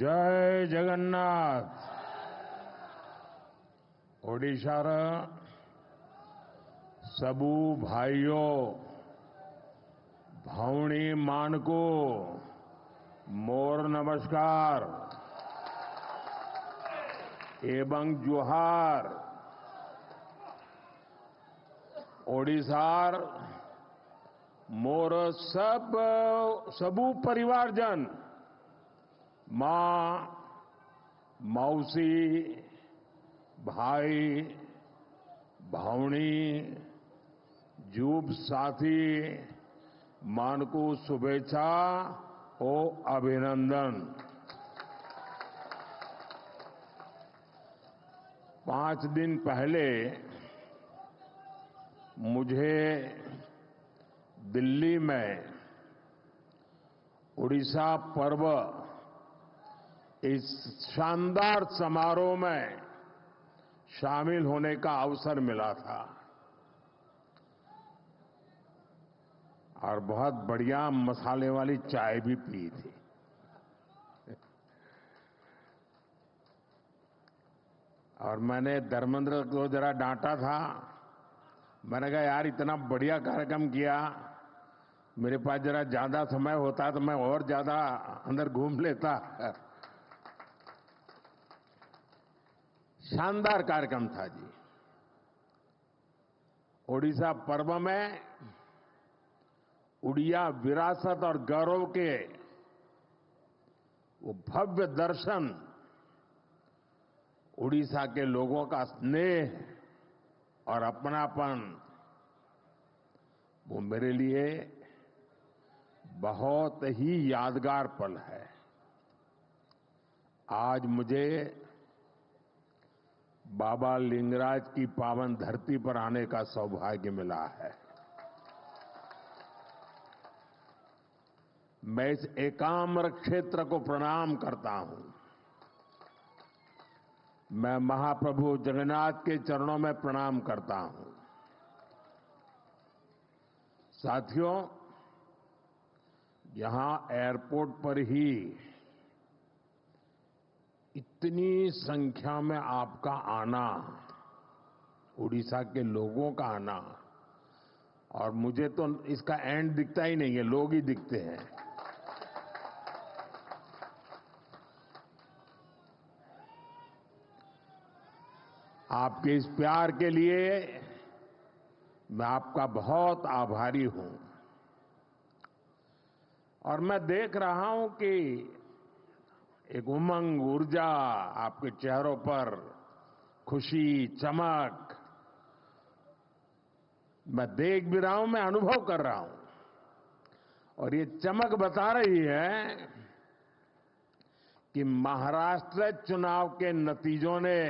जय जगन्नाथ। ओडिशार सबू भाइयों भौणी मानको मोर नमस्कार एवं जुहार। ओडिशार मोर सबू परिवारजन मां मौसी भाई भौणी जूब साथी मानकू शुभेच्छा ओ अभिनंदन। 5 दिन पहले मुझे दिल्ली में उड़ीसा पर्व इस शानदार समारोह में शामिल होने का अवसर मिला था और बहुत बढ़िया मसाले वाली चाय भी पी थी। और मैंने धर्मेंद्र को जरा डांटा था। मैंने कहा यार इतना बढ़िया कार्यक्रम किया, मेरे पास जरा ज्यादा समय होता तो मैं और ज्यादा अंदर घूम लेता। शानदार कार्यक्रम था जी। ओडिशा पर्व में उड़िया विरासत और गौरव के वो भव्य दर्शन, उड़ीसा के लोगों का स्नेह और अपनापन, वो मेरे लिए बहुत ही यादगार पल है। आज मुझे बाबा लिंगराज की पावन धरती पर आने का सौभाग्य मिला है। मैं इस एकाम्र क्षेत्र को प्रणाम करता हूं। मैं महाप्रभु जगन्नाथ के चरणों में प्रणाम करता हूं। साथियों, यहां एयरपोर्ट पर ही इतनी संख्या में आपका आना, उड़ीसा के लोगों का आना, और मुझे तो इसका एंड दिखता ही नहीं है, लोग ही दिखते हैं। आपके इस प्यार के लिए मैं आपका बहुत आभारी हूं। और मैं देख रहा हूं कि एक उमंग, ऊर्जा आपके चेहरों पर, खुशी, चमक मैं देख भी रहा हूं, मैं अनुभव कर रहा हूं। और ये चमक बता रही है कि महाराष्ट्र चुनाव के नतीजों ने,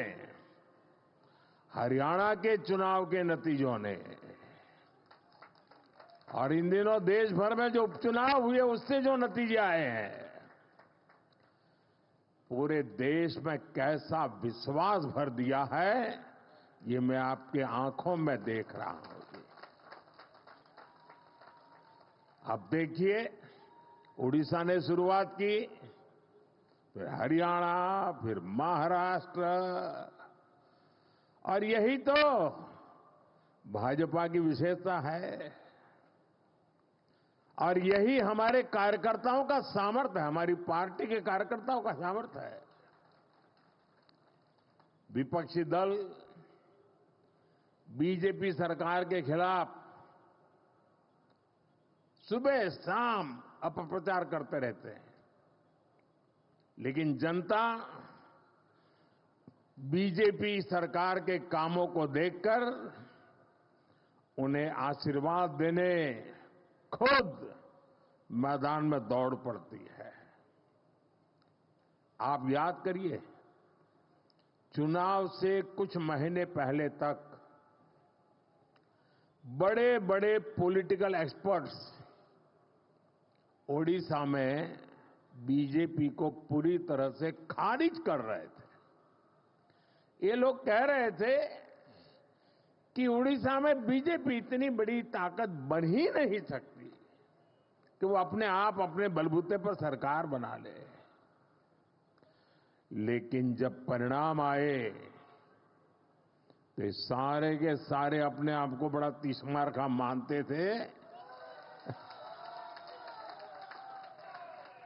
हरियाणा के चुनाव के नतीजों ने, और इन दिनों देश भर में जो उपचुनाव हुए उससे जो नतीजे आए हैं, पूरे देश में कैसा विश्वास भर दिया है, ये मैं आपके आंखों में देख रहा हूं। अब देखिए, उड़ीसा ने शुरुआत की, फिर हरियाणा, फिर महाराष्ट्र, और यही तो भाजपा की विशेषता है और यही हमारे कार्यकर्ताओं का सामर्थ्य है, हमारी पार्टी के कार्यकर्ताओं का सामर्थ्य है। विपक्षी दल बीजेपी सरकार के खिलाफ सुबह शाम अपप्रचार करते रहते हैं, लेकिन जनता बीजेपी सरकार के कामों को देखकर उन्हें आशीर्वाद देने खुद मैदान में दौड़ पड़ती है। आप याद करिए, चुनाव से कुछ महीने पहले तक बड़े बड़े पॉलिटिकल एक्सपर्ट्स ओडिशा में बीजेपी को पूरी तरह से खारिज कर रहे थे। ये लोग कह रहे थे कि उड़ीसा में बीजेपी इतनी बड़ी ताकत बन ही नहीं सकती कि वो अपने आप अपने बलबूते पर सरकार बना ले। लेकिन जब परिणाम आए तो सारे के सारे अपने आप को बड़ा तीसमार खा मानते थे।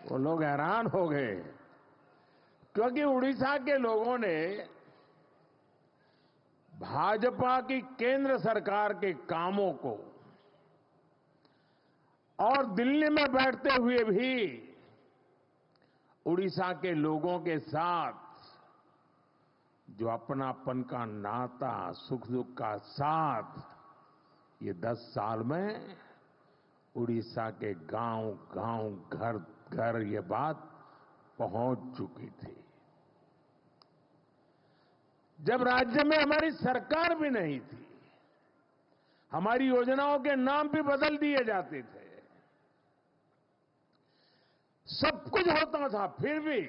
वो लोग हैरान हो गए, क्योंकि उड़ीसा के लोगों ने भाजपा की केंद्र सरकार के कामों को और दिल्ली में बैठते हुए भी उड़ीसा के लोगों के साथ जो अपनापन का नाता, सुख दुख का साथ, ये 10 साल में उड़ीसा के गांव गांव, घर घर ये बात पहुंच चुकी थी। जब राज्य में हमारी सरकार भी नहीं थी, हमारी योजनाओं के नाम भी बदल दिए जाते थे, सब कुछ होता था, फिर भी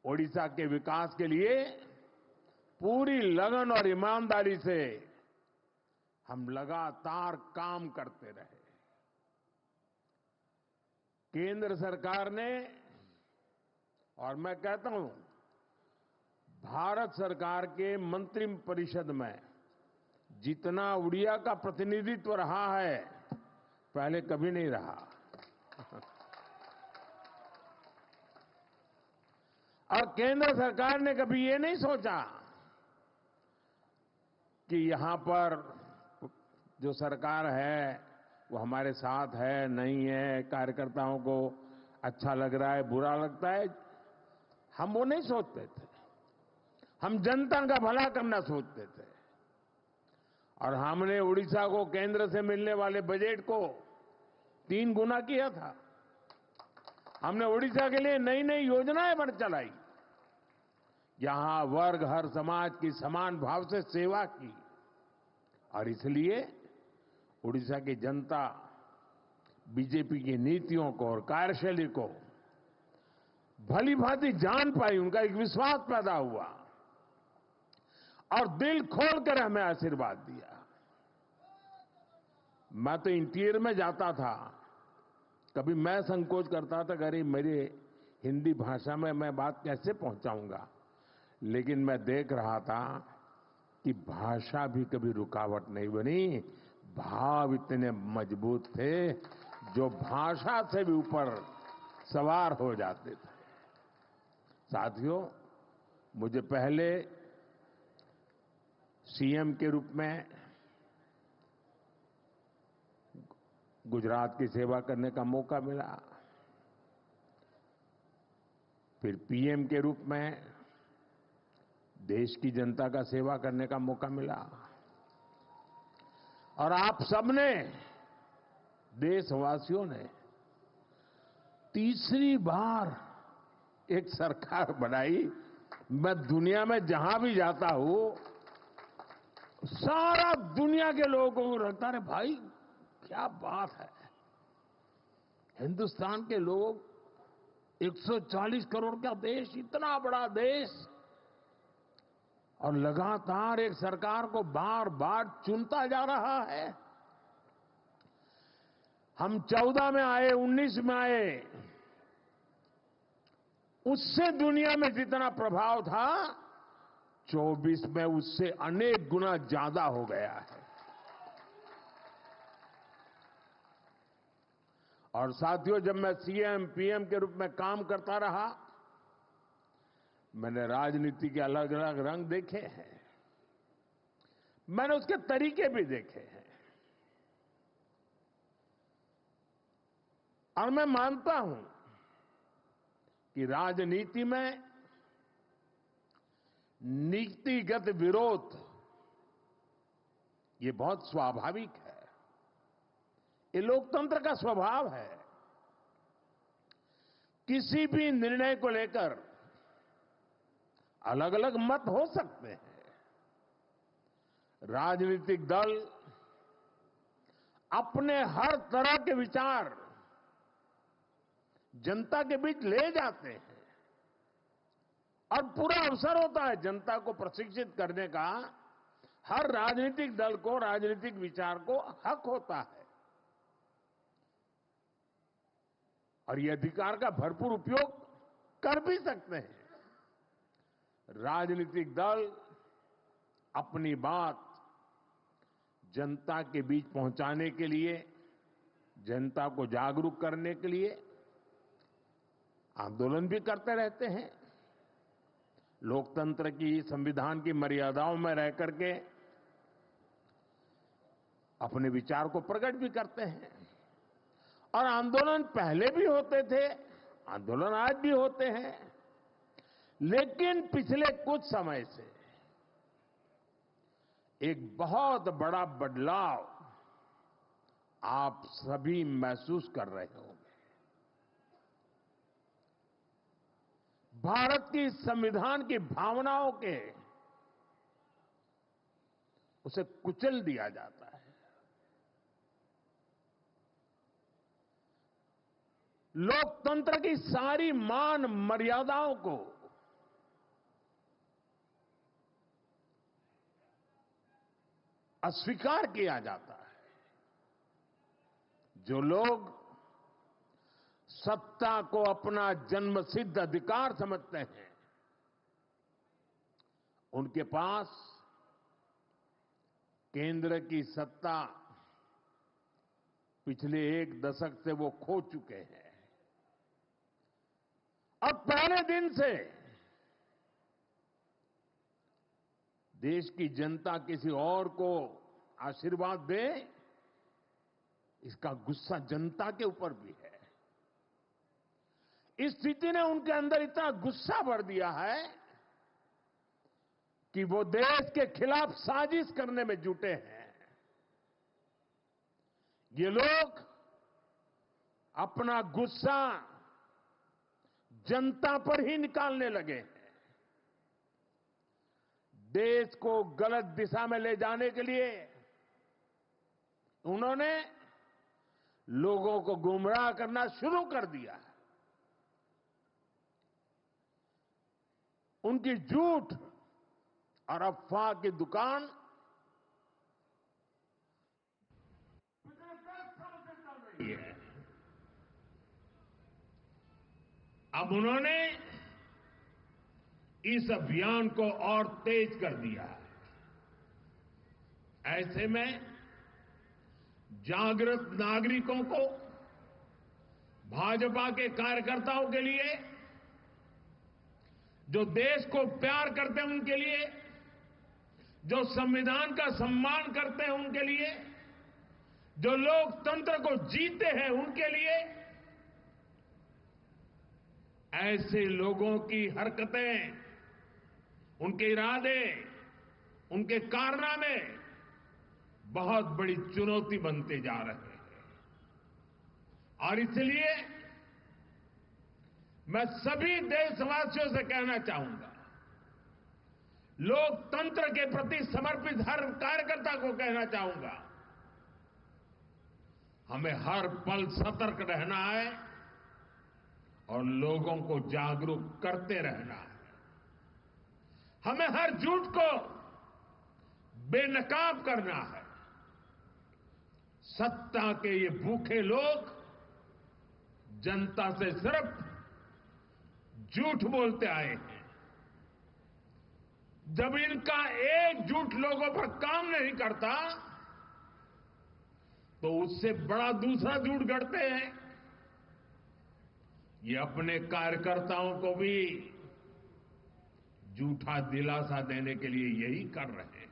ओडिशा के विकास के लिए पूरी लगन और ईमानदारी से हम लगातार काम करते रहे। केंद्र सरकार ने, और मैं कहता हूं भारत सरकार के मंत्रिपरिषद में जितना उड़िया का प्रतिनिधित्व रहा है, पहले कभी नहीं रहा। और केंद्र सरकार ने कभी ये नहीं सोचा कि यहां पर जो सरकार है वो हमारे साथ है, नहीं है, कार्यकर्ताओं को अच्छा लग रहा है, बुरा लगता है, हम वो नहीं सोचते थे। हम जनता का भला करना सोचते थे। और हमने उड़ीसा को केंद्र से मिलने वाले बजट को 3 गुना किया था। हमने उड़ीसा के लिए नई नई योजनाएं बन चलाई, यहां वर्ग हर समाज की समान भाव से सेवा की। और इसलिए उड़ीसा की जनता बीजेपी की नीतियों को और कार्यशैली को भली भांति जान पाई, उनका एक विश्वास पैदा हुआ और दिल खोलकर हमें आशीर्वाद दिया। मैं तो इंटीरियर में जाता था, कभी मैं संकोच करता था, अरे मेरी हिंदी भाषा में मैं बात कैसे पहुंचाऊंगा, लेकिन मैं देख रहा था कि भाषा भी कभी रुकावट नहीं बनी, भाव इतने मजबूत थे जो भाषा से भी ऊपर सवार हो जाते थे। साथियों, मुझे पहले सीएम के रूप में गुजरात की सेवा करने का मौका मिला, फिर पीएम के रूप में देश की जनता का सेवा करने का मौका मिला, और आप सबने, देशवासियों ने तीसरी बार एक सरकार बनाई। मैं दुनिया में जहां भी जाता हूं, सारा दुनिया के लोगों को लगता है भाई क्या बात है, हिंदुस्तान के लोग 140 करोड़ का देश, इतना बड़ा देश, और लगातार एक सरकार को बार बार चुनता जा रहा है। हम 14 में आए, 19 में आए, उससे दुनिया में जितना प्रभाव था 24 में उससे अनेक गुना ज्यादा हो गया है। और साथियों, जब मैं सीएम पीएम के रूप में काम करता रहा, मैंने राजनीति के अलग अलग रंग देखे हैं, मैंने उसके तरीके भी देखे हैं, और मैं मानता हूं कि राजनीति में नीतिगत विरोध ये बहुत स्वाभाविक है, ये लोकतंत्र का स्वभाव है। किसी भी निर्णय को लेकर अलग अलग मत हो सकते हैं। राजनीतिक दल अपने हर तरह के विचार जनता के बीच ले जाते हैं, और पूरा अवसर होता है जनता को प्रशिक्षित करने का। हर राजनीतिक दल को, राजनीतिक विचार को हक होता है, और ये अधिकार का भरपूर उपयोग कर भी सकते हैं। राजनीतिक दल अपनी बात जनता के बीच पहुंचाने के लिए, जनता को जागरूक करने के लिए आंदोलन भी करते रहते हैं। लोकतंत्र की, संविधान की मर्यादाओं में रह करके अपने विचार को प्रकट भी करते हैं। और आंदोलन पहले भी होते थे, आंदोलन आज भी होते हैं। लेकिन पिछले कुछ समय से एक बहुत बड़ा बदलाव आप सभी महसूस कर रहे होंगे। भारत की संविधान की भावनाओं के उसे कुचल दिया जाता है। लोकतंत्र की सारी मान मर्यादाओं को अस्वीकार किया जाता है। जो लोग सत्ता को अपना जन्मसिद्ध अधिकार समझते हैं, उनके पास केंद्र की सत्ता पिछले एक दशक से वो खो चुके हैं। और पहले दिन से देश की जनता किसी और को आशीर्वाद दे, इसका गुस्सा जनता के ऊपर भी है। इस स्थिति ने उनके अंदर इतना गुस्सा भर दिया है कि वो देश के खिलाफ साजिश करने में जुटे हैं। ये लोग अपना गुस्सा जनता पर ही निकालने लगे हैं। देश को गलत दिशा में ले जाने के लिए उन्होंने लोगों को गुमराह करना शुरू कर दिया। उनकी झूठ और अफवाह की दुकान पिछले 10 साल से चल रही है। अब उन्होंने इस अभियान को और तेज कर दिया है। ऐसे में जागृत नागरिकों को, भाजपा के कार्यकर्ताओं के लिए, जो देश को प्यार करते हैं उनके लिए, जो संविधान का सम्मान करते हैं उनके लिए, जो लोकतंत्र को जीते हैं उनके लिए, ऐसे लोगों की हरकतें, उनके इरादे, उनके कारनामे बहुत बड़ी चुनौती बनते जा रहे हैं। और इसलिए मैं सभी देशवासियों से कहना चाहूंगा, लोकतंत्र के प्रति समर्पित हर कार्यकर्ता को कहना चाहूंगा, हमें हर पल सतर्क रहना है और लोगों को जागरूक करते रहना है। हमें हर झूठ को बेनकाब करना है। सत्ता के ये भूखे लोग जनता से सिर्फ झूठ बोलते आए हैं। जब इनका एक झूठ लोगों पर काम नहीं करता तो उससे बड़ा दूसरा झूठ गढ़ते हैं। ये अपने कार्यकर्ताओं को भी झूठा दिलासा देने के लिए यही कर रहे हैं।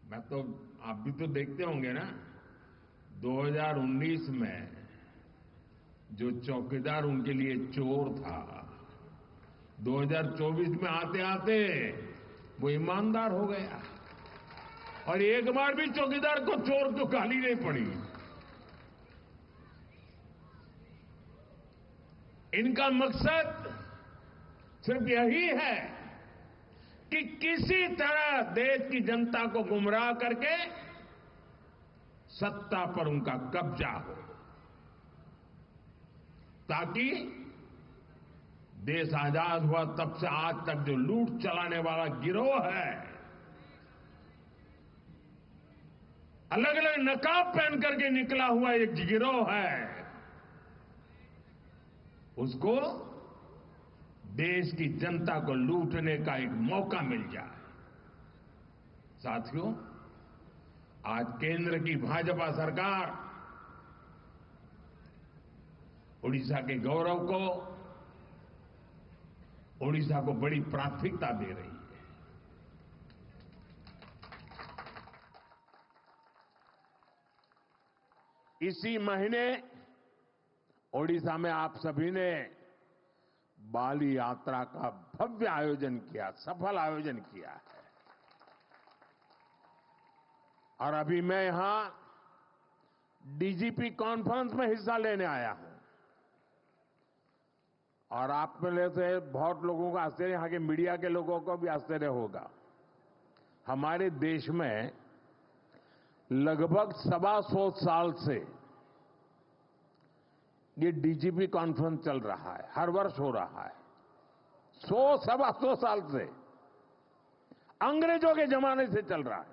मैं तो, आप भी तो देखते होंगे ना, 2019 में जो चौकीदार उनके लिए चोर था, 2024 में आते आते वो ईमानदार हो गया और एक बार भी चौकीदार को चोर तो गाली नहीं पड़ी। इनका मकसद सिर्फ यही है कि किसी तरह देश की जनता को गुमराह करके सत्ता पर उनका कब्जा हो, ताकि देश आजाद हुआ तब से आज तक जो लूट चलाने वाला गिरोह है, अलग अलग नकाब पहन करके निकला हुआ एक गिरोह है, उसको देश की जनता को लूटने का एक मौका मिल जाए। साथियों, आज केंद्र की भाजपा सरकार उड़ीसा के गौरव को, उड़ीसा को बड़ी प्राथमिकता दे रही है। इसी महीने ओडिशा में आप सभी ने बाली यात्रा का भव्य आयोजन किया, सफल आयोजन किया है। और अभी मैं यहां डीजीपी कॉन्फ्रेंस में हिस्सा लेने आया हूं। और आप में से बहुत लोगों को आश्चर्य, यहां के मीडिया के लोगों को भी आश्चर्य होगा। हमारे देश में लगभग 125 साल से ये डीजीपी कॉन्फ्रेंस चल रहा है, हर वर्ष हो रहा है। 125 साल से, अंग्रेजों के जमाने से चल रहा है।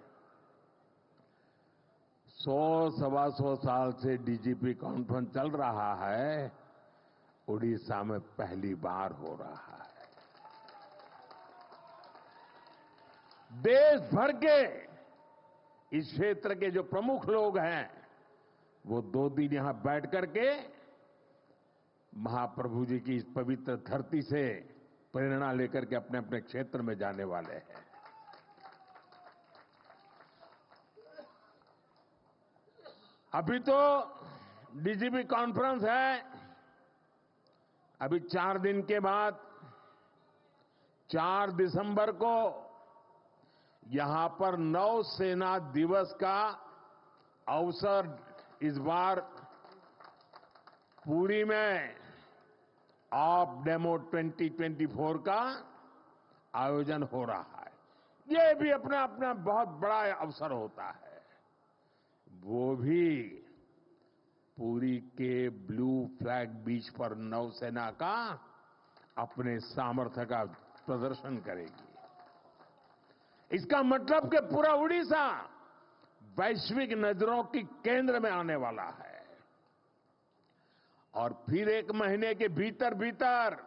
125 साल से डीजीपी कॉन्फ्रेंस चल रहा है, उड़ीसा में पहली बार हो रहा है। देश भर के इस क्षेत्र के जो प्रमुख लोग हैं, वो 2 दिन यहां बैठ करके महाप्रभु जी की इस पवित्र धरती से प्रेरणा लेकर के अपने अपने क्षेत्र में जाने वाले हैं। अभी तो डीजीपी कॉन्फ्रेंस है। अभी 4 दिन के बाद 4 दिसंबर को यहां पर नौसेना दिवस का अवसर इस बार पुरी में ऑफ डेमो 2024 का आयोजन हो रहा है। ये भी अपना अपना बहुत बड़ा अवसर होता है। वो भी पुरी के ब्लू फ्लैग बीच पर नौसेना का अपने सामर्थ्य का प्रदर्शन करेगी। इसका मतलब कि पूरा उड़ीसा वैश्विक नजरों की केंद्र में आने वाला है। और फिर 1 महीने के भीतर भीतर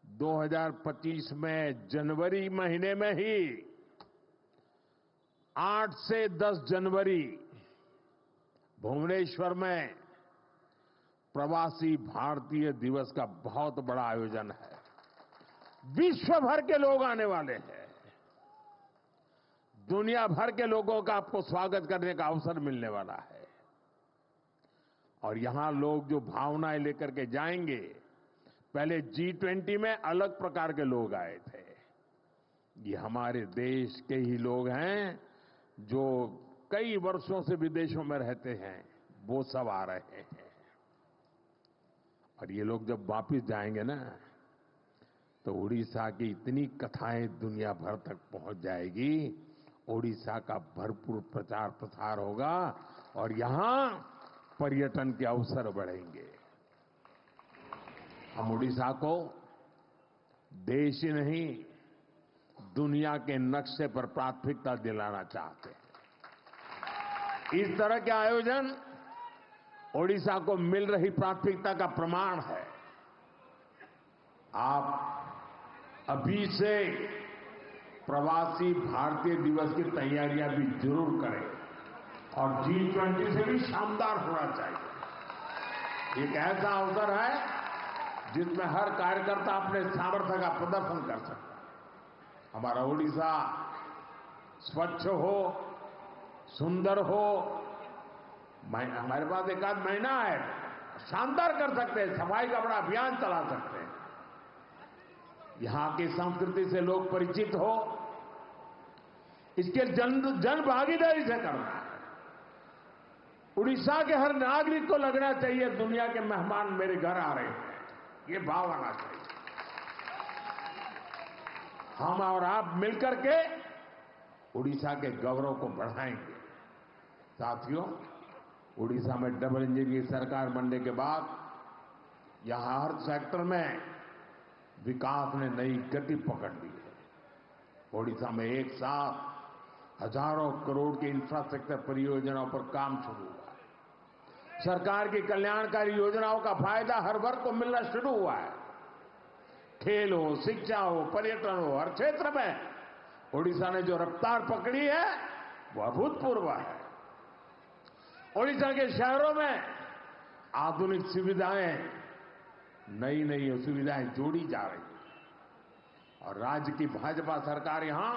2025 में जनवरी महीने में ही 8 से 10 जनवरी भुवनेश्वर में प्रवासी भारतीय दिवस का बहुत बड़ा आयोजन है। विश्व भर के लोग आने वाले हैं। दुनिया भर के लोगों का आपको स्वागत करने का अवसर मिलने वाला है। और यहां लोग जो भावनाएं लेकर के जाएंगे, पहले G20 में अलग प्रकार के लोग आए थे। ये हमारे देश के ही लोग हैं जो कई वर्षों से विदेशों में रहते हैं, वो सब आ रहे हैं। और ये लोग जब वापस जाएंगे ना, तो उड़ीसा की इतनी कथाएं दुनिया भर तक पहुंच जाएगी। उड़ीसा का भरपूर प्रचार प्रसार होगा और यहां पर्यटन के अवसर बढ़ेंगे। हम उड़ीसा को देश ही नहीं, दुनिया के नक्शे पर प्राथमिकता दिलाना चाहते हैं। इस तरह के आयोजन उड़ीसा को मिल रही प्राथमिकता का प्रमाण है। आप अभी से प्रवासी भारतीय दिवस की तैयारियां भी जरूर करें और G20 से भी शानदार होना चाहिए। एक ऐसा अवसर है जिसमें हर कार्यकर्ता अपने सामर्थ्य का प्रदर्शन कर सकता है। हमारा उड़ीसा स्वच्छ हो, सुंदर हो, हमारे पास 1 आध महीना है, शानदार कर सकते हैं, सफाई का बड़ा अभियान चला सकते हैं। यहां की संस्कृति से लोग परिचित हो, इसके जन भागीदारी से करना है। उड़ीसा के हर नागरिक को लगना चाहिए दुनिया के मेहमान मेरे घर आ रहे हैं, ये भाव आना चाहिए। हम और आप मिलकर के उड़ीसा के गौरव को बढ़ाएंगे। साथियों, उड़ीसा में डबल इंजन की सरकार बनने के बाद यहां हर सेक्टर में विकास ने नई गति पकड़ ली है। उड़ीसा में एक साथ हजारों करोड़ की इंफ्रास्ट्रक्चर परियोजनाओं पर काम शुरू हुआ है। सरकार की कल्याणकारी योजनाओं का फायदा हर वर्ग को मिलना शुरू हुआ है। खेल हो, शिक्षा हो, पर्यटन हो, हर क्षेत्र में ओडिशा ने जो रफ्तार पकड़ी है वो अभूतपूर्व है। ओडिशा के शहरों में आधुनिक सुविधाएं, नई नई सुविधाएं जोड़ी जा रही है और राज्य की भाजपा सरकार यहां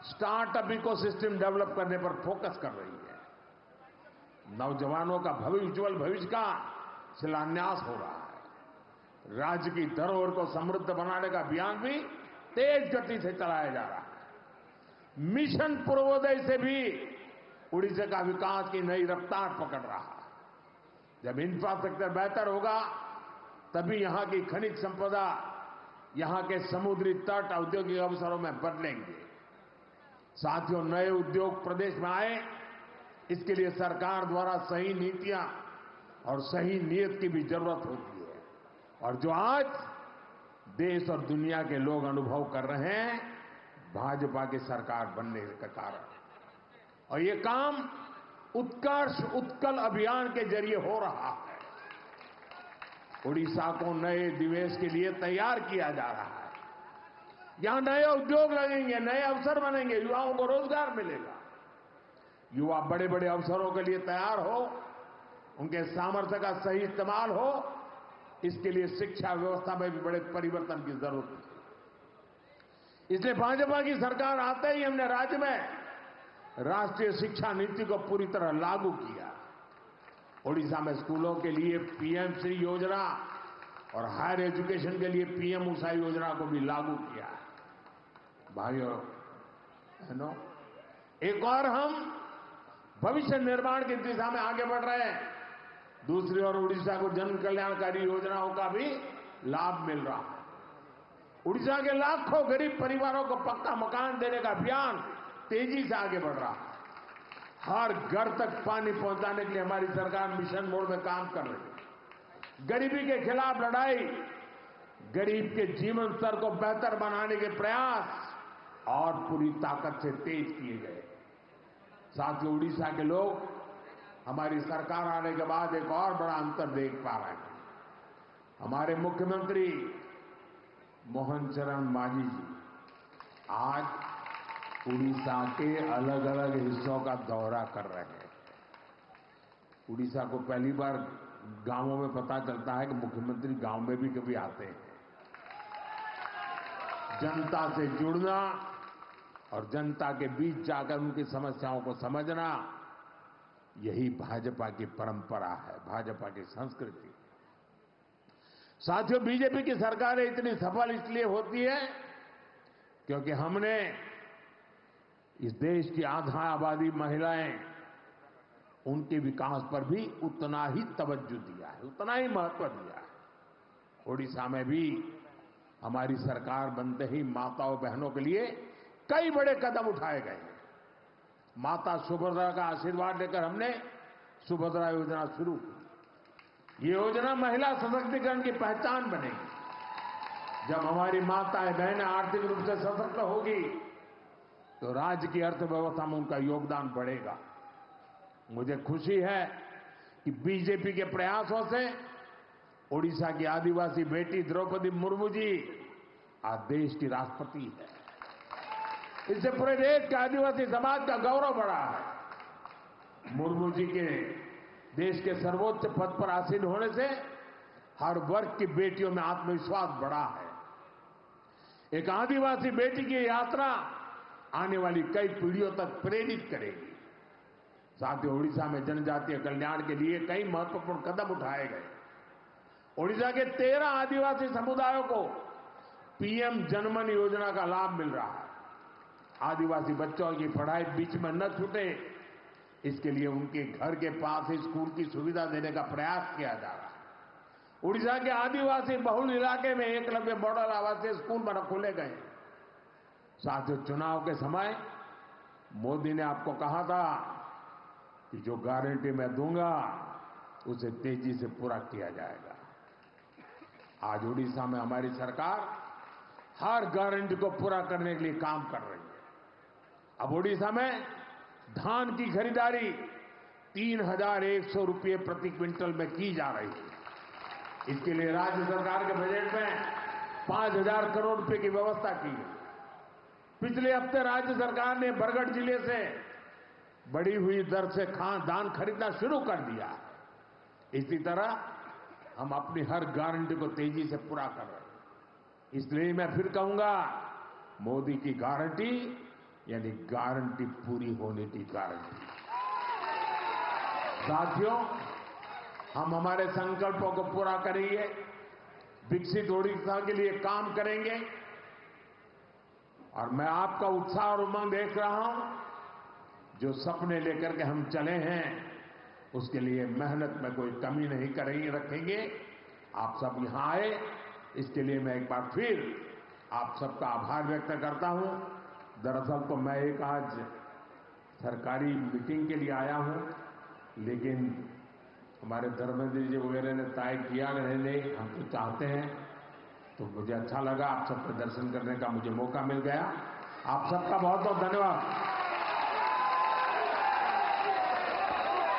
स्टार्टअप इकोसिस्टम डेवलप करने पर फोकस कर रही है। नौजवानों का उज्जवल भविष्य का शिलान्यास हो रहा है। राज्य की धरोहर को समृद्ध बनाने का अभियान भी तेज गति से चलाया जा रहा है। मिशन पूर्वोदय से भी उड़ीसा का विकास की नई रफ्तार पकड़ रहा है। जब इंफ्रास्ट्रक्चर बेहतर होगा तभी यहां की खनिज संपदा, यहां के समुद्री तट औद्योगिक अवसरों में बदलेंगे। साथियों, नए उद्योग प्रदेश में आए, इसके लिए सरकार द्वारा सही नीतियां और सही नीयत की भी जरूरत होती है और जो आज देश और दुनिया के लोग अनुभव कर रहे हैं भाजपा की सरकार बनने के कारण। और ये काम उत्कर्ष उत्कल अभियान के जरिए हो रहा है। उड़ीसा को नए निवेश के लिए तैयार किया जा रहा है। यहां नए उद्योग लगेंगे, नए अवसर बनेंगे, युवाओं को रोजगार मिलेगा। युवा बड़े बड़े अवसरों के लिए तैयार हो, उनके सामर्थ्य का सही इस्तेमाल हो, इसके लिए शिक्षा व्यवस्था में भी बड़े परिवर्तन की जरूरत है। इसलिए भाजपा की सरकार आते ही हमने राज्य में राष्ट्रीय शिक्षा नीति को पूरी तरह लागू किया। ओडिशा में स्कूलों के लिए पीएम श्री योजना और हायर एजुकेशन के लिए पीएम उषा योजना को भी लागू किया है। भाइयों बहनों, एक और हम भविष्य निर्माण की दिशा में आगे बढ़ रहे हैं। दूसरी ओर उड़ीसा को जन कल्याणकारी योजनाओं का भी लाभ मिल रहा है। उड़ीसा के लाखों गरीब परिवारों को पक्का मकान देने का अभियान तेजी से आगे बढ़ रहा है। हर घर तक पानी पहुंचाने के लिए हमारी सरकार मिशन मोड में काम कर रही है। गरीबी के खिलाफ लड़ाई, गरीब के जीवन स्तर को बेहतर बनाने के प्रयास और पूरी ताकत से तेज किए गए। साथियों, उड़ीसा के लोग हमारी सरकार आने के बाद एक और बड़ा अंतर देख पा रहे हैं। हमारे मुख्यमंत्री मोहन चरण मांझी जी आज उड़ीसा के अलग अलग हिस्सों का दौरा कर रहे हैं। उड़ीसा को पहली बार गांवों में पता चलता है कि मुख्यमंत्री गांव में भी कभी आते हैं। जनता से जुड़ना और जनता के बीच जाकर उनकी समस्याओं को समझना, यही भाजपा की परंपरा है, भाजपा की संस्कृति। साथियों, बीजेपी की सरकारें इतनी सफल इसलिए होती है क्योंकि हमने इस देश की आधा आबादी महिलाएं, उनके विकास पर भी उतना ही तवज्जो दिया है, उतना ही महत्व दिया है। ओडिशा में भी हमारी सरकार बनते ही माताओं बहनों के लिए कई बड़े कदम उठाए गए। माता सुभद्रा का आशीर्वाद लेकर हमने सुभद्रा योजना शुरू की। ये योजना महिला सशक्तिकरण की पहचान बनेगी। जब हमारी माताएं बहनें आर्थिक रूप से सशक्त होगी तो राज्य की अर्थव्यवस्था में उनका योगदान बढ़ेगा। मुझे खुशी है कि बीजेपी के प्रयासों से ओडिशा की आदिवासी बेटी द्रौपदी मुर्मू जी आज देश की राष्ट्रपति है। इससे पूरे देश के आदिवासी समाज का गौरव बढ़ा है। मुर्मू जी के देश के सर्वोच्च पद पर आसीन होने से हर वर्ग की बेटियों में आत्मविश्वास बढ़ा है। एक आदिवासी बेटी की यात्रा आने वाली कई पीढ़ियों तक प्रेरित करेगी। साथियों, ओडिशा में जनजातीय कल्याण के लिए कई महत्वपूर्ण कदम उठाए गए। ओडिशा के 13 आदिवासी समुदायों को पीएम जनमन योजना का लाभ मिल रहा है। आदिवासी बच्चों की पढ़ाई बीच में न छूटे, इसके लिए उनके घर के पास ही स्कूल की सुविधा देने का प्रयास किया जा रहा है। उड़ीसा के आदिवासी बहुल इलाके में एकलव्य मॉडल आवासीय स्कूल खोले गए। साथियों, चुनाव के समय मोदी ने आपको कहा था कि जो गारंटी मैं दूंगा उसे तेजी से पूरा किया जाएगा। आज उड़ीसा में हमारी सरकार हर गारंटी को पूरा करने के लिए काम कर रही है। अब ओडिशा में धान की खरीदारी 3,100 रुपये प्रति क्विंटल में की जा रही है। इसके लिए राज्य सरकार के बजट में 5,000 करोड़ रुपए की व्यवस्था की है। पिछले हफ्ते राज्य सरकार ने बरगढ़ जिले से बढ़ी हुई दर से धान खरीदना शुरू कर दिया है। इसी तरह हम अपनी हर गारंटी को तेजी से पूरा कर रहे हैं। इसलिए मैं फिर कहूंगा, मोदी की गारंटी यानी गारंटी पूरी होने की गारंटी। साथियों, हम हमारे संकल्पों को पूरा करेंगे, विकसित ओडिशा के लिए काम करेंगे और मैं आपका उत्साह और उमंग देख रहा हूं। जो सपने लेकर के हम चले हैं उसके लिए मेहनत में कोई कमी नहीं करेंगे, रखेंगे। आप सब यहां आए, इसके लिए मैं एक बार फिर आप सबका आभार व्यक्त करता हूं। दरअसल तो मैं एक आज सरकारी मीटिंग के लिए आया हूं, लेकिन हमारे धर्मेंद्र जी वगैरह ने तय किया नहीं, हम तो चाहते हैं, तो मुझे अच्छा लगा। आप सबके दर्शन करने का मुझे मौका मिल गया। आप सबका बहुत बहुत धन्यवाद।